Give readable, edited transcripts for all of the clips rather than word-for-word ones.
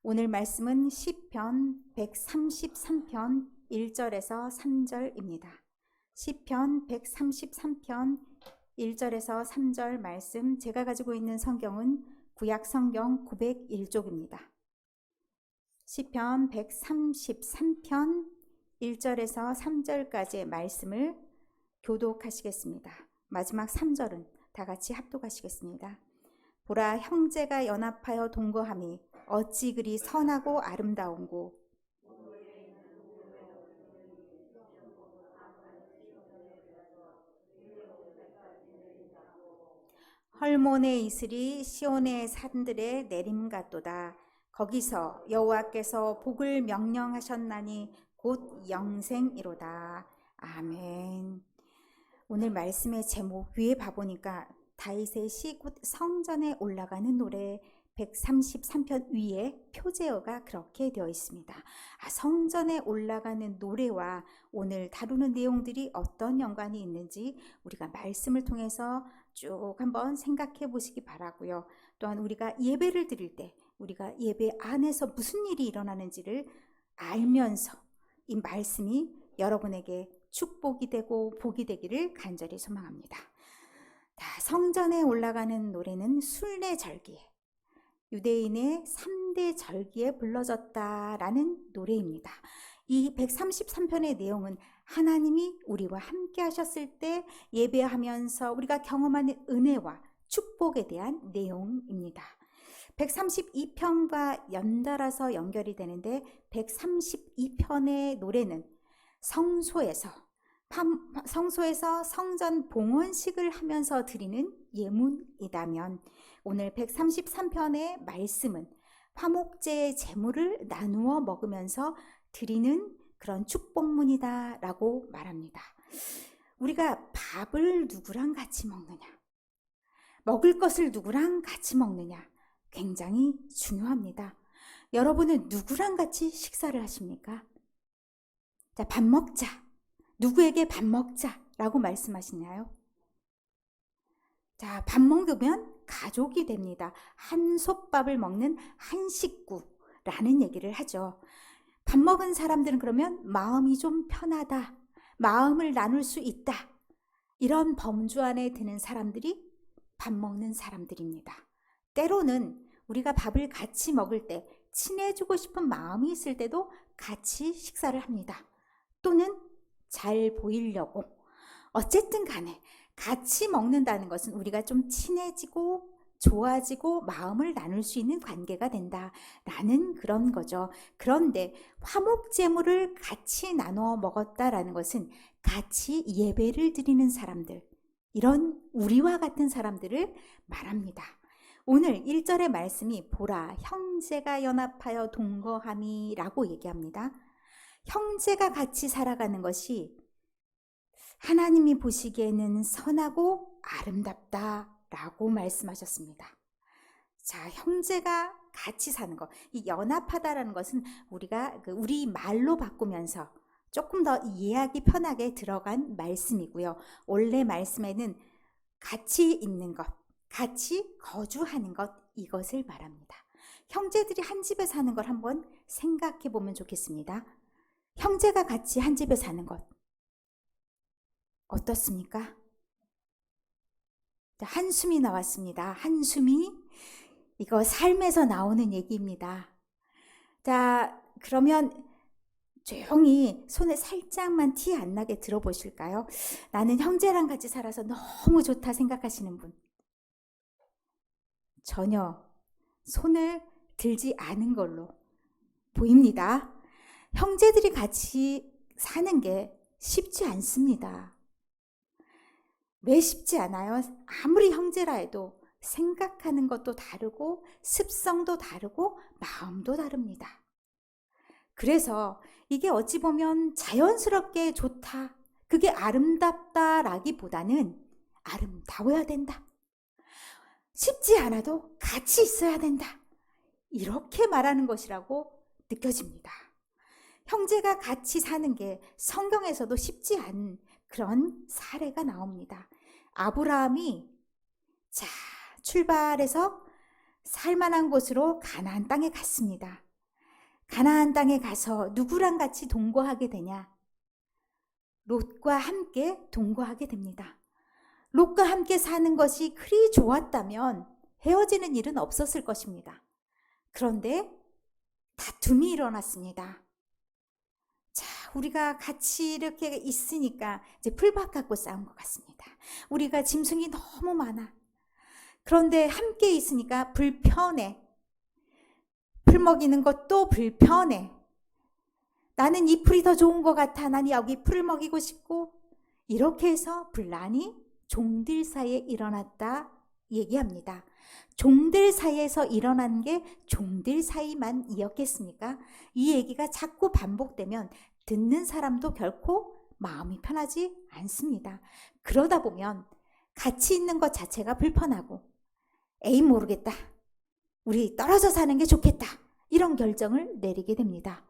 오늘 말씀은 시편 133편 1절에서 3절입니다. 시편 133편 1절에서 3절 말씀, 제가 가지고 있는 성경은 구약 성경 901쪽입니다. 시편 133편 1절에서 3절까지의 말씀을 교독하시겠습니다. 마지막 3절은 다 같이 합독하시겠습니다. 보라, 형제가 연합하여 동거함이 어찌 그리 선하고 아름다운고. 헐몬의 이슬이 시온의 산들에 내림 같도다. 거기서 여호와께서 복을 명령하셨나니 곧 영생이로다. 아멘. 오늘 말씀의 제목 위에 봐보니까 다윗의 시 곧 성전에 올라가는 노래 133편 위에 표제어가 그렇게 되어 있습니다. 성전에 올라가는 노래와 오늘 다루는 내용들이 어떤 연관이 있는지 우리가 말씀을 통해서 쭉 한번 생각해 보시기 바라고요. 또한 우리가 예배를 드릴 때 우리가 예배 안에서 무슨 일이 일어나는지를 알면서 이 말씀이 여러분에게 축복이 되고 복이 되기를 간절히 소망합니다. 성전에 올라가는 노래는 순례절기에, 유대인의 3대 절기에 불러졌다라는 노래입니다. 이 133편의 내용은 하나님이 우리와 함께 하셨을 때 예배하면서 우리가 경험하는 은혜와 축복에 대한 내용입니다. 132편과 연달아서 연결이 되는데 132편의 노래는 성소에서 성전 봉헌식을 하면서 드리는 예문이다면 오늘 133편의 말씀은 화목제의 제물을 나누어 먹으면서 드리는 그런 축복문이다 라고 말합니다. 우리가 밥을 누구랑 같이 먹느냐, 먹을 것을 누구랑 같이 먹느냐 굉장히 중요합니다. 여러분은 누구랑 같이 식사를 하십니까? 자, 밥 먹자. 누구에게 밥 먹자라고 말씀하시나요? 자, 밥 먹으면 가족이 됩니다. 한솥밥을 먹는 한 식구라는 얘기를 하죠. 밥 먹은 사람들은 그러면 마음이 좀 편하다, 마음을 나눌 수 있다, 이런 범주 안에 드는 사람들이 밥 먹는 사람들입니다. 때로는 우리가 밥을 같이 먹을 때 친해지고 싶은 마음이 있을 때도 같이 식사를 합니다. 또는 잘 보이려고. 어쨌든 간에 같이 먹는다는 것은 우리가 좀 친해지고 좋아지고 마음을 나눌 수 있는 관계가 된다라는 그런 거죠. 그런데 화목제물을 같이 나눠 먹었다라는 것은 같이 예배를 드리는 사람들, 이런 우리와 같은 사람들을 말합니다. 오늘 1절의 말씀이 보라, 형제가 연합하여 동거함이라고 얘기합니다. 형제가 같이 살아가는 것이 하나님이 보시기에는 선하고 아름답다라고 말씀하셨습니다. 자, 형제가 같이 사는 것, 이 연합하다라는 것은 우리가 우리 말로 바꾸면서 조금 더 이해하기 편하게 들어간 말씀이고요. 원래 말씀에는 같이 있는 것, 같이 거주하는 것, 이것을 말합니다. 형제들이 한 집에 사는 걸 한번 생각해 보면 좋겠습니다. 형제가 같이 한 집에 사는 것 어떻습니까? 한숨이 나왔습니다. 한숨이, 이거 삶에서 나오는 얘기입니다. 자, 그러면 조용히 손에 살짝만 티 안 나게 들어보실까요? 나는 형제랑 같이 살아서 너무 좋다 생각하시는 분, 전혀 손을 들지 않은 걸로 보입니다. 형제들이 같이 사는 게 쉽지 않습니다. 왜 쉽지 않아요? 아무리 형제라 해도 생각하는 것도 다르고 습성도 다르고 마음도 다릅니다. 그래서 이게 어찌 보면 자연스럽게 좋다, 그게 아름답다라기보다는 아름다워야 된다, 쉽지 않아도 같이 있어야 된다, 이렇게 말하는 것이라고 느껴집니다. 형제가 같이 사는 게 성경에서도 쉽지 않은 그런 사례가 나옵니다. 아브라함이 출발해서 살만한 곳으로 가나안 땅에 갔습니다. 가나안 땅에 가서 누구랑 같이 동거하게 되냐? 롯과 함께 동거하게 됩니다. 롯과 함께 사는 것이 그리 좋았다면 헤어지는 일은 없었을 것입니다. 그런데 다툼이 일어났습니다. 자, 우리가 같이 이렇게 있으니까 이제 풀밭 갖고 싸운 것 같습니다. 우리가 짐승이 너무 많아. 그런데 함께 있으니까 불편해. 풀 먹이는 것도 불편해. 나는 이 풀이 더 좋은 것 같아. 난 여기 풀을 먹이고 싶고. 이렇게 해서 분란이 종들 사이에 일어났다 얘기합니다. 종들 사이에서 일어난 게 종들 사이만이었겠습니까? 이 얘기가 자꾸 반복되면 듣는 사람도 결코 마음이 편하지 않습니다. 그러다 보면 같이 있는 것 자체가 불편하고 에이 모르겠다. 우리 떨어져 사는 게 좋겠다. 이런 결정을 내리게 됩니다.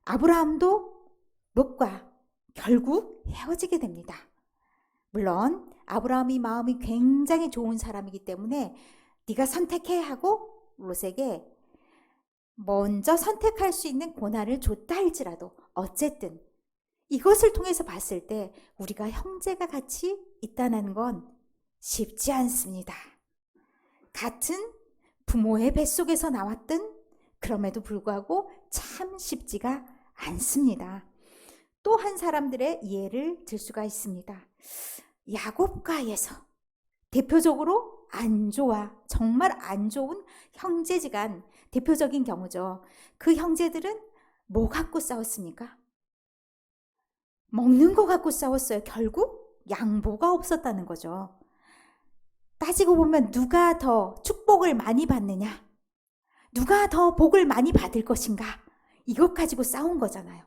아브라함도 롯과 결국 헤어지게 됩니다. 물론 아브라함이 마음이 굉장히 좋은 사람이기 때문에 네가 선택해 하고 롯에게 먼저 선택할 수 있는 권한을 줬다 할지라도 어쨌든 이것을 통해서 봤을 때 우리가 형제가 같이 있다는 건 쉽지 않습니다. 같은 부모의 뱃속에서 나왔든 그럼에도 불구하고 참 쉽지가 않습니다. 또 한 사람들의 예를 들 수가 있습니다. 야곱과에서 대표적으로 안 좋아, 정말 안 좋은 형제지간 대표적인 경우죠. 그 형제들은 뭐 갖고 싸웠습니까? 먹는 거 갖고 싸웠어요. 결국 양보가 없었다는 거죠. 따지고 보면 누가 더 축복을 많이 받느냐? 누가 더 복을 많이 받을 것인가? 이것 가지고 싸운 거잖아요.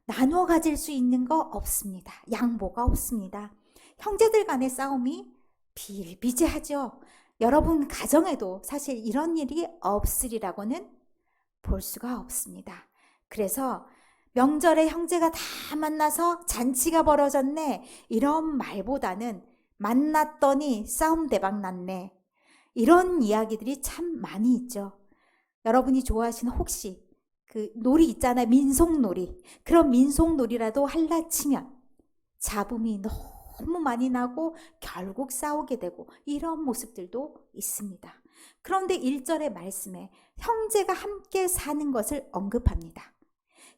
나눠 가질 수 있는 거 없습니다. 양보가 없습니다. 형제들 간의 싸움이 비일비재하죠. 여러분 가정에도 사실 이런 일이 없으리라고는 볼 수가 없습니다. 그래서 명절에 형제가 다 만나서 잔치가 벌어졌네 이런 말보다는 만났더니 싸움 대박 났네 이런 이야기들이 참 많이 있죠. 여러분이 좋아하시는 혹시 그 놀이 있잖아요. 민속놀이. 그런 민속놀이라도 할라 치면 잡음이 너무 많이 나고 결국 싸우게 되고 이런 모습들도 있습니다. 그런데 1절의 말씀에 형제가 함께 사는 것을 언급합니다.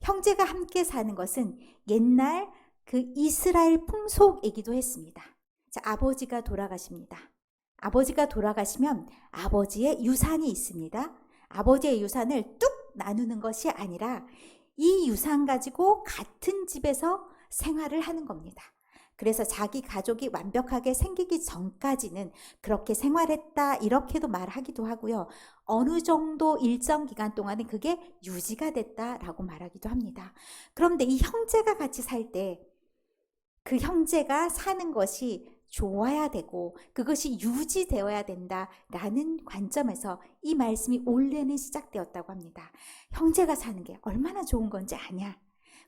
형제가 함께 사는 것은 옛날 그 이스라엘 풍속이기도 했습니다. 자, 아버지가 돌아가십니다. 아버지가 돌아가시면 아버지의 유산이 있습니다. 아버지의 유산을 뚝 나누는 것이 아니라 이 유산 가지고 같은 집에서 생활을 하는 겁니다. 그래서 자기 가족이 완벽하게 생기기 전까지는 그렇게 생활했다 이렇게도 말하기도 하고요. 어느 정도 일정 기간 동안은 그게 유지가 됐다라고 말하기도 합니다. 그런데 이 형제가 같이 살 때 그 형제가 사는 것이 좋아야 되고 그것이 유지되어야 된다라는 관점에서 이 말씀이 원래는 시작되었다고 합니다. 형제가 사는 게 얼마나 좋은 건지 아냐?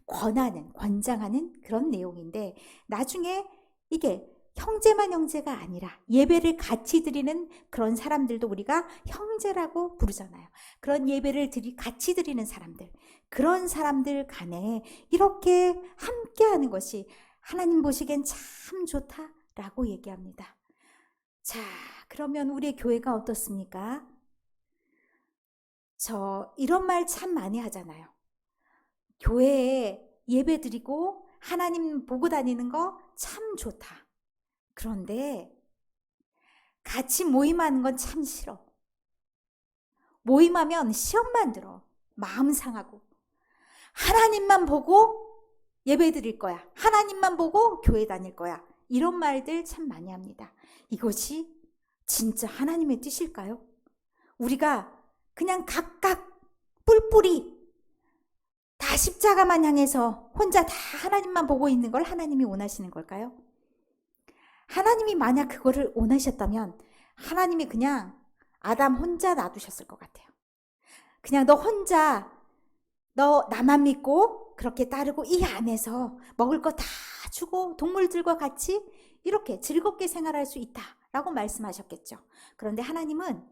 권장하는 그런 내용인데 나중에 이게 형제만 형제가 아니라 예배를 같이 드리는 그런 사람들도 우리가 형제라고 부르잖아요. 그런 예배를 같이 드리는 사람들, 그런 사람들 간에 이렇게 함께하는 것이 하나님 보시기엔 참 좋다라고 얘기합니다. 자, 그러면 우리의 교회가 어떻습니까? 이런 말 참 많이 하잖아요. 교회에 예배 드리고 하나님 보고 다니는 거 참 좋다. 그런데 같이 모임하는 건 참 싫어. 모임하면 시험만 들어. 마음 상하고. 하나님만 보고 예배 드릴 거야. 하나님만 보고 교회 다닐 거야. 이런 말들 참 많이 합니다. 이것이 진짜 하나님의 뜻일까요? 우리가 그냥 각각 뿔뿔이 다 십자가만 향해서 혼자 다 하나님만 보고 있는 걸 하나님이 원하시는 걸까요? 하나님이 만약 그거를 원하셨다면 하나님이 그냥 아담 혼자 놔두셨을 것 같아요. 그냥 너 나만 믿고 그렇게 따르고 이 안에서 먹을 거 다 주고 동물들과 같이 이렇게 즐겁게 생활할 수 있다라고 말씀하셨겠죠. 그런데 하나님은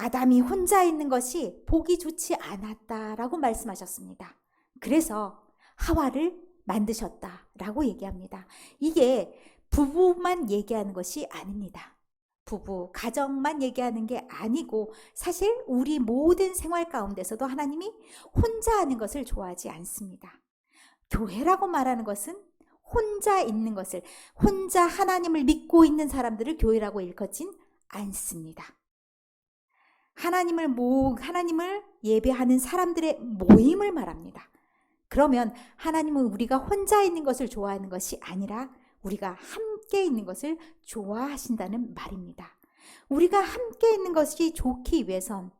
아담이 혼자 있는 것이 보기 좋지 않았다라고 말씀하셨습니다. 그래서 하와를 만드셨다라고 얘기합니다. 이게 부부만 얘기하는 것이 아닙니다. 부부, 가정만 얘기하는 게 아니고 사실 우리 모든 생활 가운데서도 하나님이 혼자 하는 것을 좋아하지 않습니다. 교회라고 말하는 것은 혼자 있는 것을, 혼자 하나님을 믿고 있는 사람들을 교회라고 일컫진 않습니다. 하나님을 예배하는 사람들의 모임을 말합니다. 그러면 하나님은 우리가 혼자 있는 것을 좋아하는 것이 아니라 우리가 함께 있는 것을 좋아하신다는 말입니다. 우리가 함께 있는 것이 좋기 위해선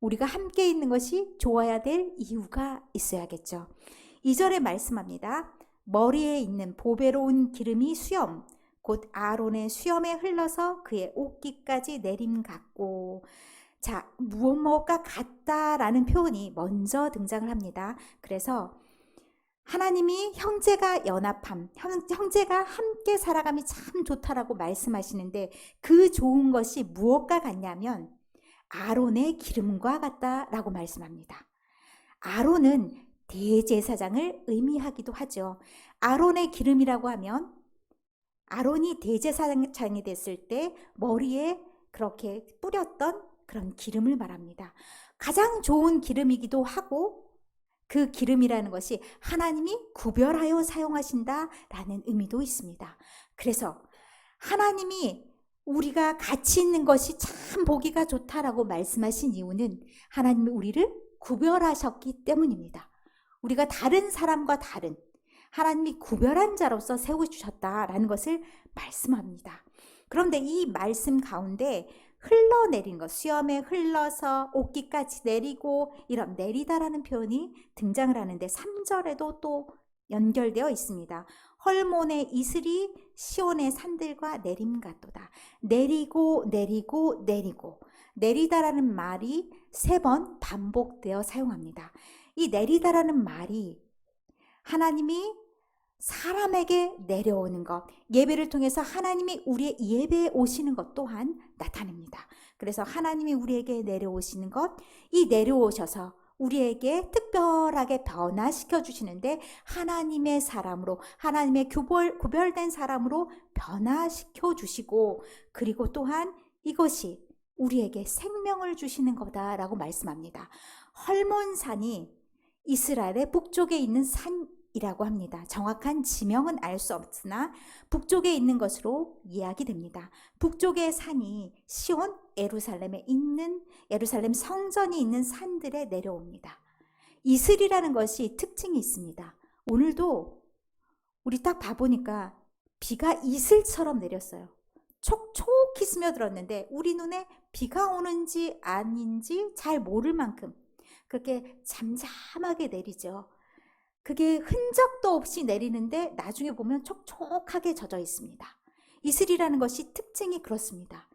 우리가 함께 있는 것이 좋아야 될 이유가 있어야겠죠. 2절에 말씀합니다. 머리에 있는 보배로운 기름이 수염, 곧 아론의 수염에 흘러서 그의 옷깃까지 내림 같고, 자, 무엇과 같다라는 표현이 먼저 등장을 합니다. 그래서 하나님이 형제가 연합함, 형제가 함께 살아감이 참 좋다라고 말씀하시는데 그 좋은 것이 무엇과 같냐면 아론의 기름과 같다라고 말씀합니다. 아론은 대제사장을 의미하기도 하죠. 아론의 기름이라고 하면 아론이 대제사장이 됐을 때 머리에 그렇게 뿌렸던 그런 기름을 말합니다. 가장 좋은 기름이기도 하고 그 기름이라는 것이 하나님이 구별하여 사용하신다라는 의미도 있습니다. 그래서 하나님이 우리가 같이 있는 것이 참 보기가 좋다라고 말씀하신 이유는 하나님이 우리를 구별하셨기 때문입니다. 우리가 다른 사람과 다른 하나님이 구별한 자로서 세워주셨다라는 것을 말씀합니다. 그런데 이 말씀 가운데 흘러내린 것, 수염에 흘러서 옷깃까지 내리고 이런 내리다라는 표현이 등장을 하는데 3절에도 또 연결되어 있습니다. 헐몬의 이슬이 시온의 산들과 내림 같도다. 내리고 내리고 내리고 내리다라는 말이 3번 반복되어 사용합니다. 이 내리다라는 말이 하나님이 사람에게 내려오는 것, 예배를 통해서 하나님이 우리의 예배에 오시는 것 또한 나타냅니다. 그래서 하나님이 우리에게 내려오시는 것, 이 내려오셔서 우리에게 특별하게 변화시켜 주시는데 하나님의 사람으로, 하나님의 구별된 사람으로 변화시켜 주시고, 그리고 또한 이것이 우리에게 생명을 주시는 거다라고 말씀합니다. 헐몬산이 이스라엘의 북쪽에 있는 산이라고 합니다. 정확한 지명은 알 수 없으나 북쪽에 있는 것으로 이야기됩니다. 북쪽의 산이 시온 예루살렘 성전이 있는 산들에 내려옵니다. 이슬이라는 것이 특징이 있습니다. 오늘도 우리 딱 봐보니까 비가 이슬처럼 내렸어요. 촉촉히 스며들었는데 우리 눈에 비가 오는지 아닌지 잘 모를 만큼 그렇게 잠잠하게 내리죠. 그게 흔적도 없이 내리는데 나중에 보면 촉촉하게 젖어 있습니다. 이슬이라는 것이 특징이 그렇습니다.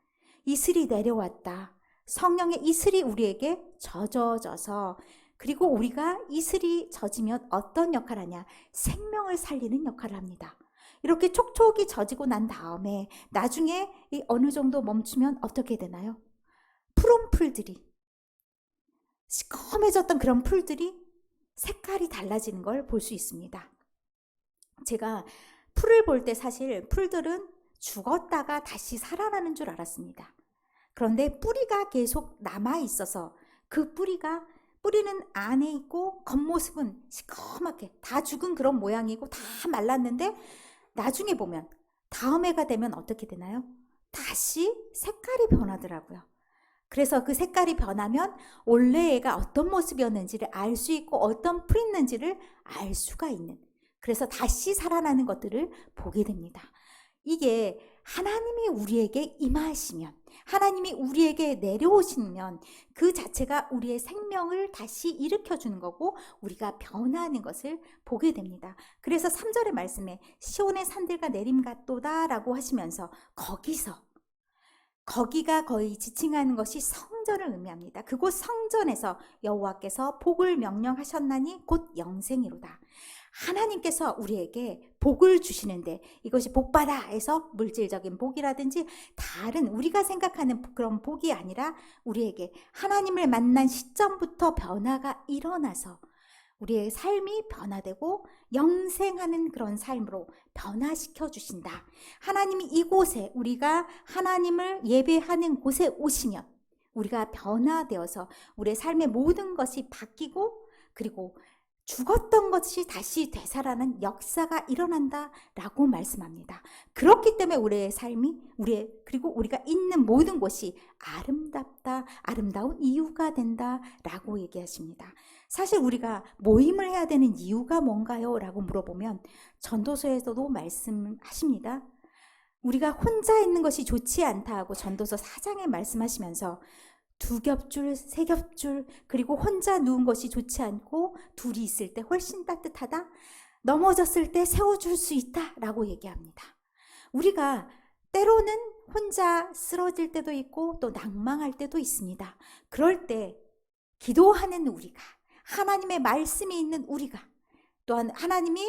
이슬이 내려왔다. 성령의 이슬이 우리에게 젖어져서, 그리고 우리가 이슬이 젖으면 어떤 역할을 하냐? 생명을 살리는 역할을 합니다. 이렇게 촉촉이 젖이고 난 다음에 나중에 어느 정도 멈추면 어떻게 되나요? 푸른 풀들이, 시커매졌던 그런 풀들이 색깔이 달라지는 걸 볼 수 있습니다. 제가 풀을 볼 때 사실 풀들은 죽었다가 다시 살아나는 줄 알았습니다. 그런데 뿌리가 계속 남아 있어서 그 뿌리는 안에 있고 겉모습은 시커멓게 다 죽은 그런 모양이고 다 말랐는데 나중에 보면 다음 해가 되면 어떻게 되나요? 다시 색깔이 변하더라고요. 그래서 그 색깔이 변하면 원래 애가 어떤 모습이었는지를 알 수 있고 어떤 풀이 있는지를 알 수가 있는, 그래서 다시 살아나는 것들을 보게 됩니다. 이게 하나님이 우리에게 임하시면, 하나님이 우리에게 내려오시면 그 자체가 우리의 생명을 다시 일으켜주는 거고 우리가 변화하는 것을 보게 됩니다. 그래서 3절의 말씀에 시온의 산들과 내림 같도다 라고 하시면서 거기가 거의 지칭하는 것이 성전을 의미합니다. 그곳 성전에서 여호와께서 복을 명령하셨나니 곧 영생이로다. 하나님께서 우리에게 복을 주시는데 이것이 복받아 해서 물질적인 복이라든지 다른 우리가 생각하는 그런 복이 아니라 우리에게 하나님을 만난 시점부터 변화가 일어나서 우리의 삶이 변화되고 영생하는 그런 삶으로 변화시켜 주신다. 하나님이 이곳에 우리가 하나님을 예배하는 곳에 오시면 우리가 변화되어서 우리의 삶의 모든 것이 바뀌고 그리고 죽었던 것이 다시 되살아나는 역사가 일어난다라고 말씀합니다. 그렇기 때문에 우리의 삶이 그리고 우리가 있는 모든 곳이 아름답다, 아름다운 이유가 된다라고 얘기하십니다. 사실 우리가 모임을 해야 되는 이유가 뭔가요? 라고 물어보면 전도서에서도 말씀하십니다. 우리가 혼자 있는 것이 좋지 않다 하고 전도서 4장에 말씀하시면서 두 겹줄, 세 겹줄, 그리고 혼자 누운 것이 좋지 않고 둘이 있을 때 훨씬 따뜻하다. 넘어졌을 때 세워줄 수 있다 라고 얘기합니다. 우리가 때로는 혼자 쓰러질 때도 있고 또 낭망할 때도 있습니다. 그럴 때 기도하는 우리가, 하나님의 말씀이 있는 우리가, 또한 하나님이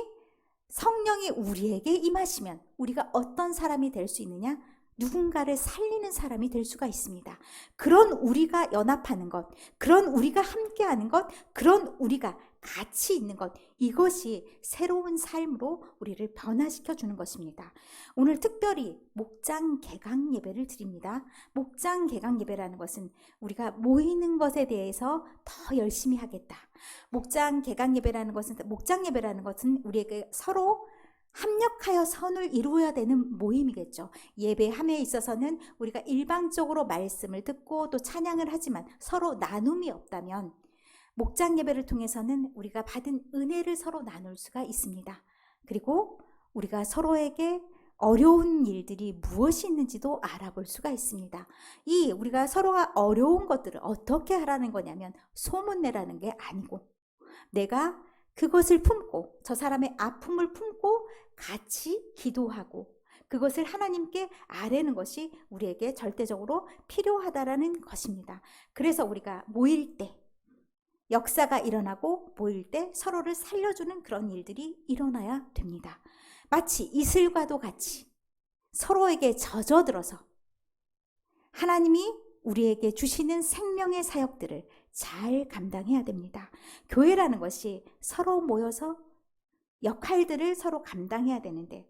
성령이 우리에게 임하시면 우리가 어떤 사람이 될 수 있느냐? 누군가를 살리는 사람이 될 수가 있습니다. 그런 우리가 연합하는 것, 그런 우리가 함께하는 것, 그런 우리가 같이 있는 것, 이것이 새로운 삶으로 우리를 변화시켜 주는 것입니다. 오늘 특별히 목장 개강 예배를 드립니다. 목장 개강 예배라는 것은 우리가 모이는 것에 대해서 더 열심히 하겠다. 목장 예배라는 것은 우리에게 서로 합력하여 선을 이루어야 되는 모임이겠죠. 예배함에 있어서는 우리가 일방적으로 말씀을 듣고 또 찬양을 하지만 서로 나눔이 없다면 목장 예배를 통해서는 우리가 받은 은혜를 서로 나눌 수가 있습니다. 그리고 우리가 서로에게 어려운 일들이 무엇이 있는지도 알아볼 수가 있습니다. 우리가 서로가 어려운 것들을 어떻게 하라는 거냐면 소문내라는 게 아니고 내가 그것을 품고 저 사람의 아픔을 품고 같이 기도하고 그것을 하나님께 아뢰는 것이 우리에게 절대적으로 필요하다라는 것입니다. 그래서 우리가 모일 때 역사가 일어나고 모일 때 서로를 살려주는 그런 일들이 일어나야 됩니다. 마치 이슬과도 같이 서로에게 젖어들어서 하나님이 우리에게 주시는 생명의 사역들을 잘 감당해야 됩니다. 교회라는 것이 서로 모여서 역할들을 서로 감당해야 되는데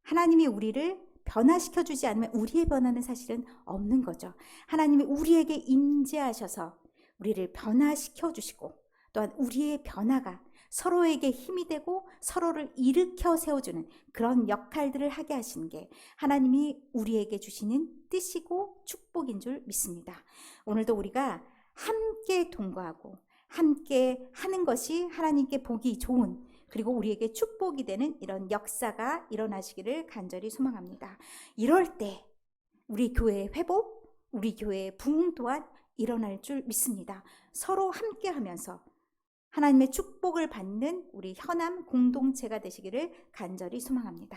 하나님이 우리를 변화시켜 주지 않으면 우리의 변화는 사실은 없는 거죠. 하나님이 우리에게 임재하셔서 우리를 변화시켜 주시고 또한 우리의 변화가 서로에게 힘이 되고 서로를 일으켜 세워주는 그런 역할들을 하게 하시는 게 하나님이 우리에게 주시는 뜻이고 축복인 줄 믿습니다. 오늘도 우리가 함께 동거하고 함께 하는 것이 하나님께 보기 좋은 그리고 우리에게 축복이 되는 이런 역사가 일어나시기를 간절히 소망합니다. 이럴 때 우리 교회의 회복, 우리 교회의 부흥 또한 일어날 줄 믿습니다. 서로 함께 하면서 하나님의 축복을 받는 우리 현암 공동체가 되시기를 간절히 소망합니다.